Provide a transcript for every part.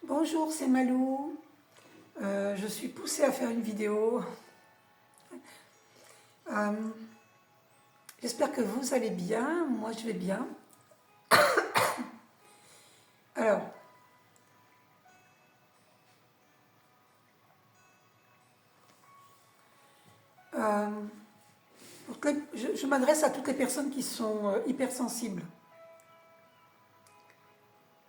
Bonjour, c'est Malou. Je suis poussée à faire une vidéo. Euh, J'espère que vous allez bien. Moi, je vais bien. Alors, euh, je m'adresse à toutes les personnes qui sont hypersensibles.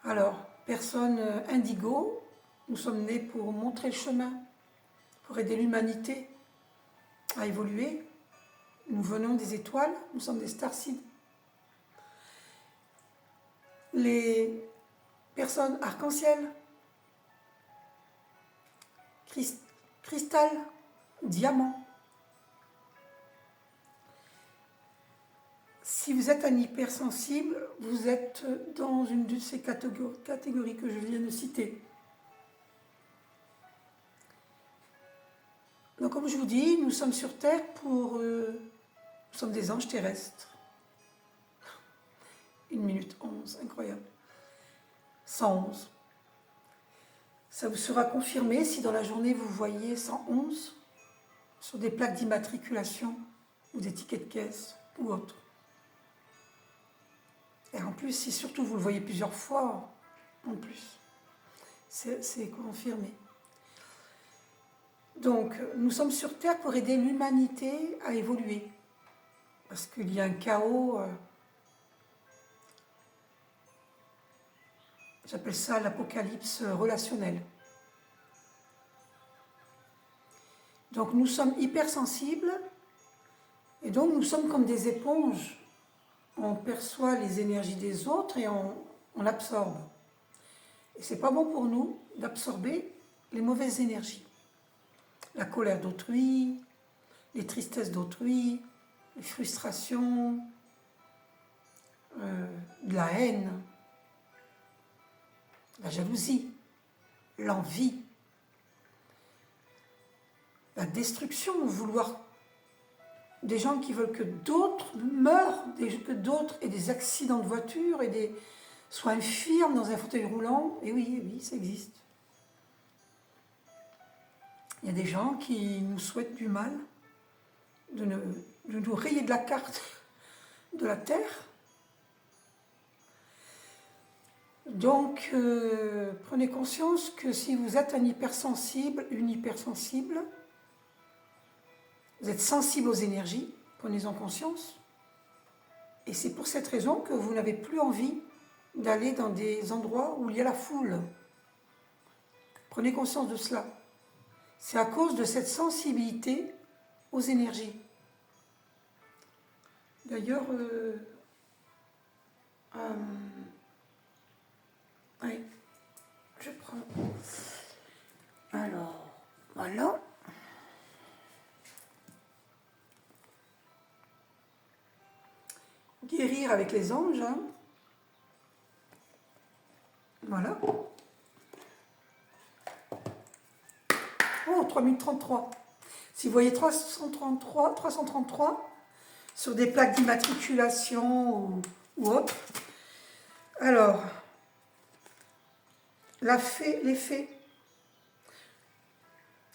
Alors, personnes indigo, nous sommes nés pour montrer le chemin, pour aider l'humanité à évoluer. Nous venons des étoiles, nous sommes des starseeds. Les personnes arc-en-ciel, cristal, diamant. Si vous êtes un hypersensible, vous êtes dans une de ces catégories que je viens de citer. Donc comme je vous dis, nous sommes sur Terre pour... nous sommes des anges terrestres. 1 minute 11, incroyable. 111. Ça vous sera confirmé si dans la journée vous voyez 111 sur des plaques d'immatriculation ou des tickets de caisse ou autres. Et en plus, si surtout vous le voyez plusieurs fois, en plus, c'est confirmé. Donc, nous sommes sur Terre pour aider l'humanité à évoluer. Parce qu'il y a un chaos, j'appelle ça l'apocalypse relationnel. Donc, nous sommes hypersensibles, et donc nous sommes comme des éponges. On perçoit les énergies des autres et on l'absorbe. Et c'est pas bon pour nous d'absorber les mauvaises énergies. La colère d'autrui, les tristesses d'autrui, les frustrations, de la haine, la jalousie, l'envie, la destruction, vouloir des gens qui veulent que d'autres meurent, que d'autres aient des accidents de voiture et soient infirmes dans un fauteuil roulant. Et oui, ça existe. Il y a des gens qui nous souhaitent du mal, de nous rayer de la carte de la Terre. Donc, prenez conscience que si vous êtes un hypersensible, une hypersensible, vous êtes sensible aux énergies, prenez-en conscience. Et c'est pour cette raison que vous n'avez plus envie d'aller dans des endroits où il y a la foule. Prenez conscience de cela. C'est à cause de cette sensibilité aux énergies. D'ailleurs, oui, je prends. Alors, voilà. Guérir avec les anges. Hein. Voilà. Oh, 3033. Si vous voyez 333 sur des plaques d'immatriculation ou autre. Alors, les fées.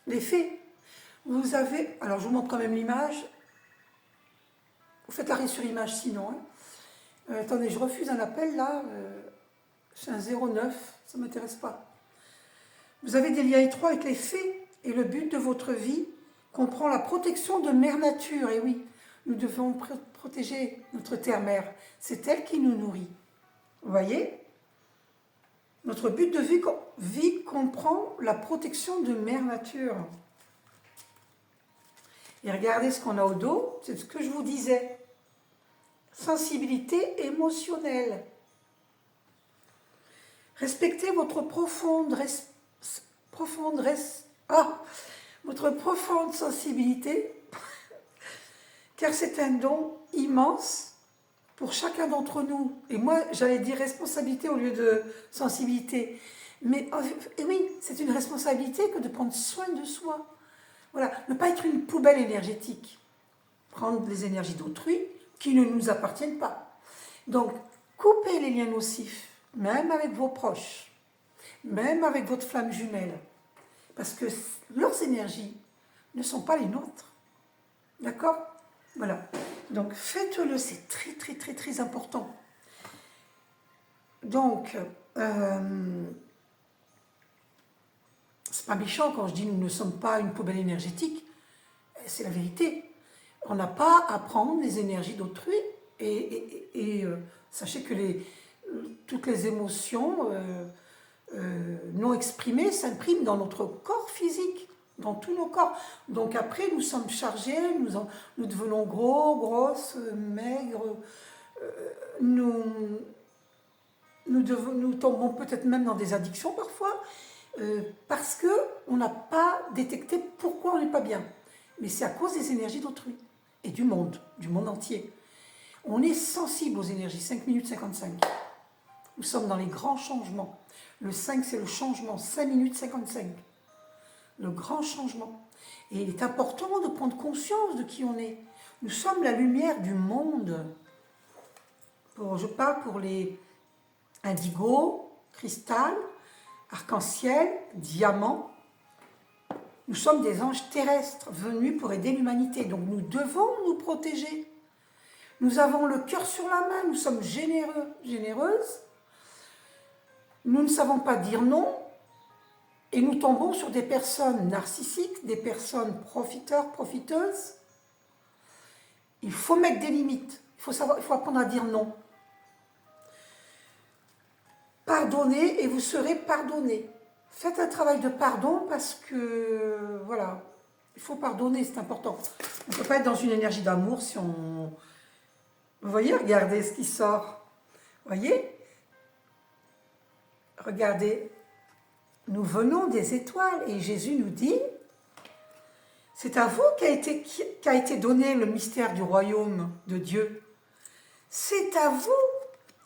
Les fées. Vous avez... Alors, je vous montre quand même l'image. Vous faites arrêt sur image sinon. Hein. Attendez, je refuse un appel là. C'est un 09, ça ne m'intéresse pas. Vous avez des liens étroits avec les fées et le but de votre vie comprend la protection de Mère Nature. Et oui, nous devons protéger notre terre-mère. C'est elle qui nous nourrit. Vous voyez ? Notre but de vie comprend la protection de Mère Nature. Et regardez ce qu'on a au dos, c'est ce que je vous disais. Sensibilité émotionnelle. Respectez votre votre profonde sensibilité, car c'est un don immense pour chacun d'entre nous. Et moi, j'allais dire responsabilité au lieu de sensibilité. Mais et oui, c'est une responsabilité que de prendre soin de soi. Voilà, ne pas être une poubelle énergétique. Prendre les énergies d'autrui qui ne nous appartiennent pas. Donc, coupez les liens nocifs, même avec vos proches. même avec votre flamme jumelle, parce que leurs énergies ne sont pas les nôtres. D'accord? Voilà. Donc, faites-le, c'est très, très, très, très important. Donc, c'est pas méchant quand je dis nous ne sommes pas une poubelle énergétique, c'est la vérité. On n'a pas à prendre les énergies d'autrui et sachez que toutes les émotions non exprimées s'impriment dans notre corps physique, dans tous nos corps. Donc après, nous sommes chargés, nous devenons gros, grosses, maigres, nous tombons peut-être même dans des addictions parfois, parce qu'on n'a pas détecté pourquoi on n'est pas bien. Mais c'est à cause des énergies d'autrui et du monde entier. On est sensible aux énergies, 5 minutes 55. Nous sommes dans les grands changements. Le 5, c'est le changement, 5 minutes 55. Le grand changement. Et il est important de prendre conscience de qui on est. Nous sommes la lumière du monde. Je parle pour les indigo, cristal, arc-en-ciel, diamant. Nous sommes des anges terrestres venus pour aider l'humanité. Donc nous devons nous protéger. Nous avons le cœur sur la main, nous sommes généreux, généreuses. Nous ne savons pas dire non. Et nous tombons sur des personnes narcissiques, des personnes profiteurs, profiteuses. Il faut mettre des limites. Il faut apprendre à dire non. Pardonnez et vous serez pardonné. Faites un travail de pardon parce que, voilà, il faut pardonner, c'est important. On ne peut pas être dans une énergie d'amour si on... Vous voyez, regardez ce qui sort. Vous voyez? Regardez, nous venons des étoiles et Jésus nous dit, c'est à vous qu'a été donné le mystère du royaume de Dieu. C'est à vous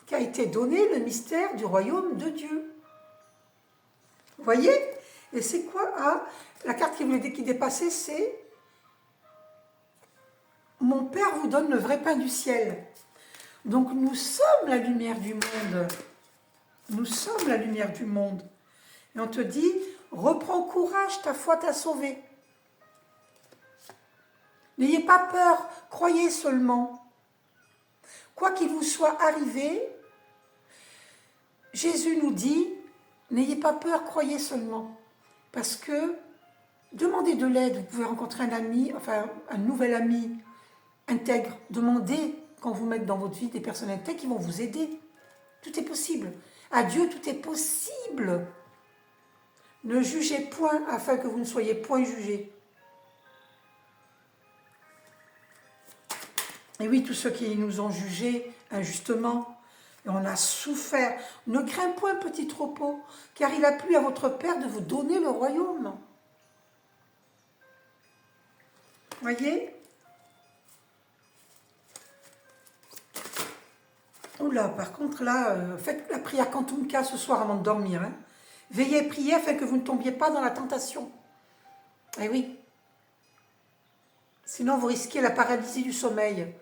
qu'a été donné le mystère du royaume de Dieu. Vous voyez? Et c'est quoi la carte qui dépassait, c'est mon Père vous donne le vrai pain du ciel. Donc nous sommes la lumière du monde. Nous sommes la lumière du monde. Et on te dit, reprends courage, ta foi t'a sauvé. N'ayez pas peur, croyez seulement. Quoi qu'il vous soit arrivé, Jésus nous dit, n'ayez pas peur, croyez seulement. Parce que demandez de l'aide, vous pouvez rencontrer un ami, enfin un nouvel ami intègre. Demandez, quand vous mettez dans votre vie des personnes intègres qui vont vous aider. Tout est possible. À Dieu, tout est possible. Ne jugez point afin que vous ne soyez point jugés. Et oui, tous ceux qui nous ont jugés injustement, et on a souffert. Ne crains point, petit troupeau, car il a plu à votre Père de vous donner le royaume. Voyez? Oula, par contre, là, faites la prière Kantumka ce soir avant de dormir. Hein. Veillez et priez afin que vous ne tombiez pas dans la tentation. Eh oui. Sinon, vous risquez la paralysie du sommeil.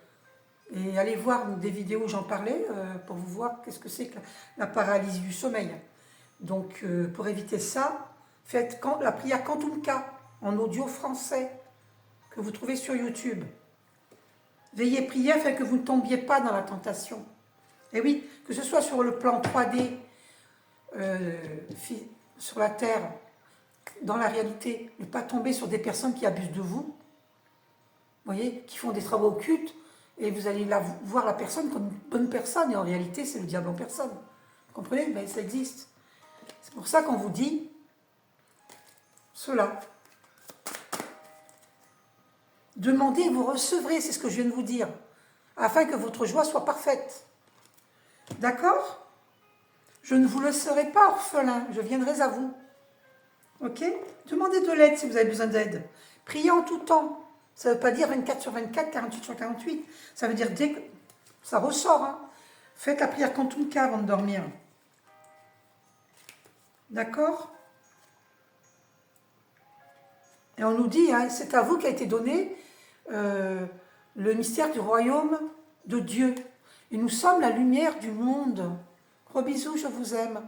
Et allez voir des vidéos où j'en parlais pour vous voir qu'est-ce que c'est que la paralysie du sommeil. Donc, pour éviter ça, faites la prière Kantumka en audio français que vous trouvez sur YouTube. Veillez et priez afin que vous ne tombiez pas dans la tentation. Et oui, que ce soit sur le plan 3D, sur la Terre, dans la réalité, ne pas tomber sur des personnes qui abusent de vous, voyez, qui font des travaux occultes, et vous allez voir la personne comme une bonne personne, et en réalité, c'est le diable en personne. Vous comprenez? Mais ça existe. C'est pour ça qu'on vous dit cela. Demandez et vous recevrez, c'est ce que je viens de vous dire, afin que votre joie soit parfaite. D'accord? Je ne vous laisserai pas orphelin, je viendrai à vous. Ok? Demandez de l'aide si vous avez besoin d'aide. Priez en tout temps. Ça ne veut pas dire 24 sur 24, 48 sur 48. Ça veut dire dès que ça ressort. Hein. Faites la prière Kantumka avant de dormir. D'accord? Et on nous dit, hein, c'est à vous qu'a été donné le mystère du royaume de Dieu. Et nous sommes la lumière du monde. Gros bisous, je vous aime.